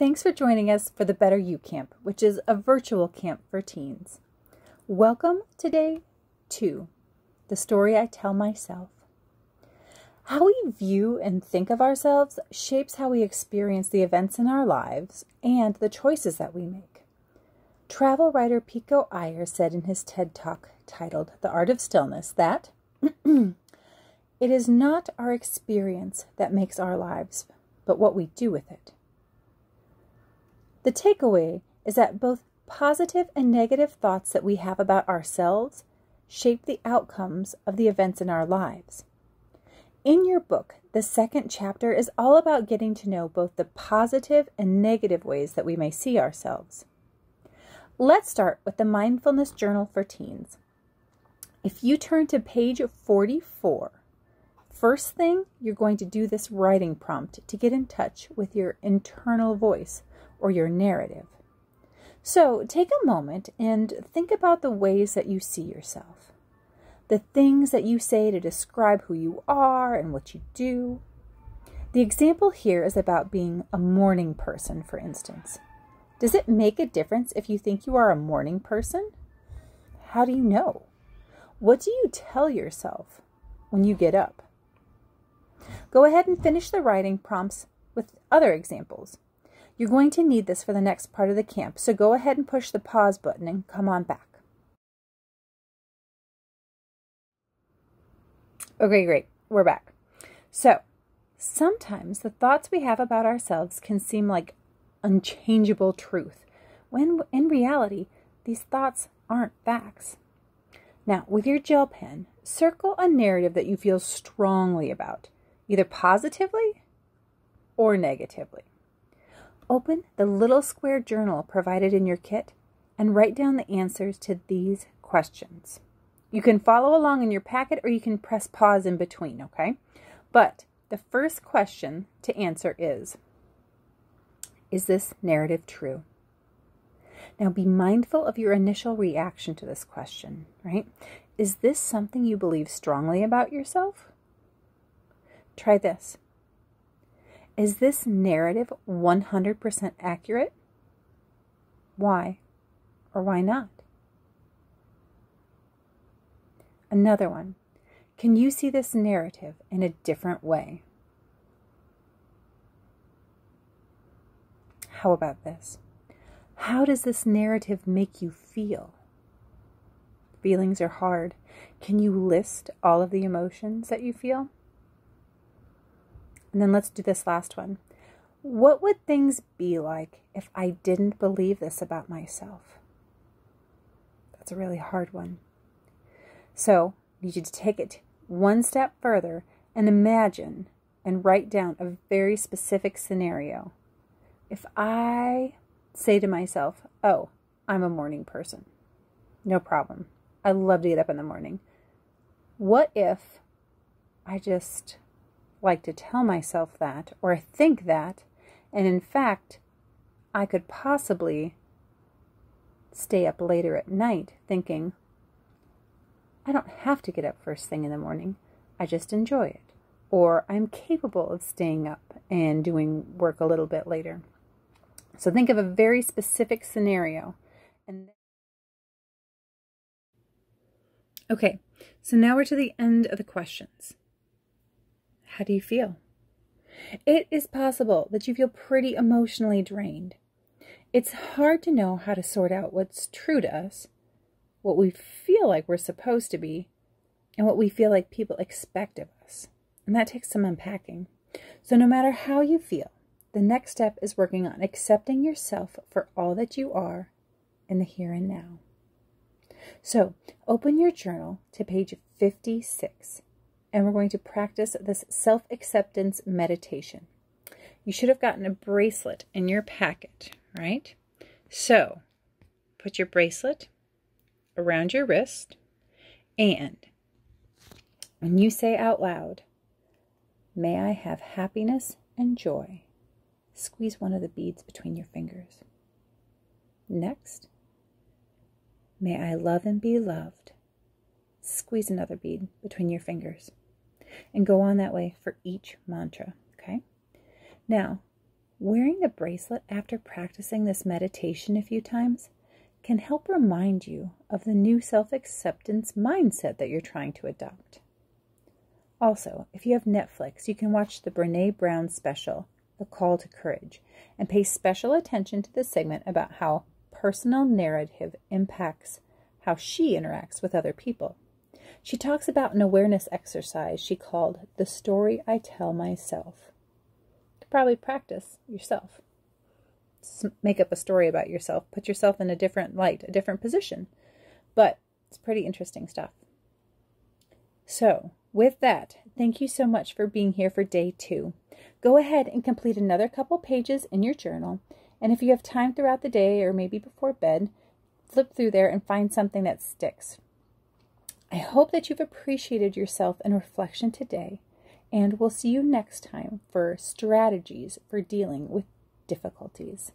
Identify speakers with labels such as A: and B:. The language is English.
A: Thanks for joining us for the Better You Camp, which is a virtual camp for teens. Welcome to day 2, the story I tell myself. How we view and think of ourselves shapes how we experience the events in our lives and the choices that we make. Travel writer Pico Iyer said in his TED Talk titled The Art of Stillness that it is not our experience that makes our lives, but what we do with it. The takeaway is that both positive and negative thoughts that we have about ourselves shape the outcomes of the events in our lives. In your book, the second chapter is all about getting to know both the positive and negative ways that we may see ourselves. Let's start with the Mindfulness Journal for Teens. If you turn to page 44, first thing, you're going to do this writing prompt to get in touch with your internal voice or your narrative. So take a moment and think about the ways that you see yourself. The things that you say to describe who you are and what you do. The example here is about being a morning person, for instance. Does it make a difference if you think you are a morning person? How do you know? What do you tell yourself when you get up? Go ahead and finish the writing prompts with other examples. You're going to need this for the next part of the camp, so go ahead and push the pause button and come on back. Okay, great. We're back. So, sometimes the thoughts we have about ourselves can seem like unchangeable truth, when in reality, these thoughts aren't facts. Now, with your gel pen, circle a narrative that you feel strongly about, either positively or negatively. Open the little square journal provided in your kit and write down the answers to these questions. You can follow along in your packet or you can press pause in between, okay? But the first question to answer is this narrative true? Now be mindful of your initial reaction to this question, right? Is this something you believe strongly about yourself? Try this. Is this narrative 100% accurate? Why or why not? Another one. Can you see this narrative in a different way? How about this? How does this narrative make you feel? Feelings are hard. Can you list all of the emotions that you feel? And then let's do this last one. What would things be like if I didn't believe this about myself? That's a really hard one. So I need you to take it one step further and imagine and write down a very specific scenario. If I say to myself, oh, I'm a morning person. No problem. I love to get up in the morning. What if I just like to tell myself that or think that, and in fact, I could possibly stay up later at night thinking, I don't have to get up first thing in the morning. I just enjoy it. Or I'm capable of staying up and doing work a little bit later. So think of a very specific scenario. Okay, so now we're to the end of the questions. How do you feel? It is possible that you feel pretty emotionally drained. It's hard to know how to sort out what's true to us, what we feel like we're supposed to be, and what we feel like people expect of us. And that takes some unpacking. So no matter how you feel, the next step is working on accepting yourself for all that you are in the here and now. So open your journal to page 56. And we're going to practice this self-acceptance meditation. You should have gotten a bracelet in your packet, right? So, put your bracelet around your wrist, and when you say out loud, may I have happiness and joy, squeeze one of the beads between your fingers. Next, may I love and be loved, squeeze another bead between your fingers. And go on that way for each mantra, okay? Now, Wearing the bracelet after practicing this meditation a few times can help remind you of the new self-acceptance mindset that you're trying to adopt. Also, if you have Netflix, you can watch the Brené Brown special, The Call to Courage, and pay special attention to the segment about how personal narrative impacts how she interacts with other people. She talks about an awareness exercise she called The Story I Tell Myself. You could probably practice yourself. Make up a story about yourself. Put yourself in a different light, a different position. But it's pretty interesting stuff. So, with that, thank you so much for being here for day 2. Go ahead and complete another couple pages in your journal. And if you have time throughout the day or maybe before bed, flip through there and find something that sticks. I hope that you've appreciated yourself and reflection today. And we'll see you next time for strategies for dealing with difficulties.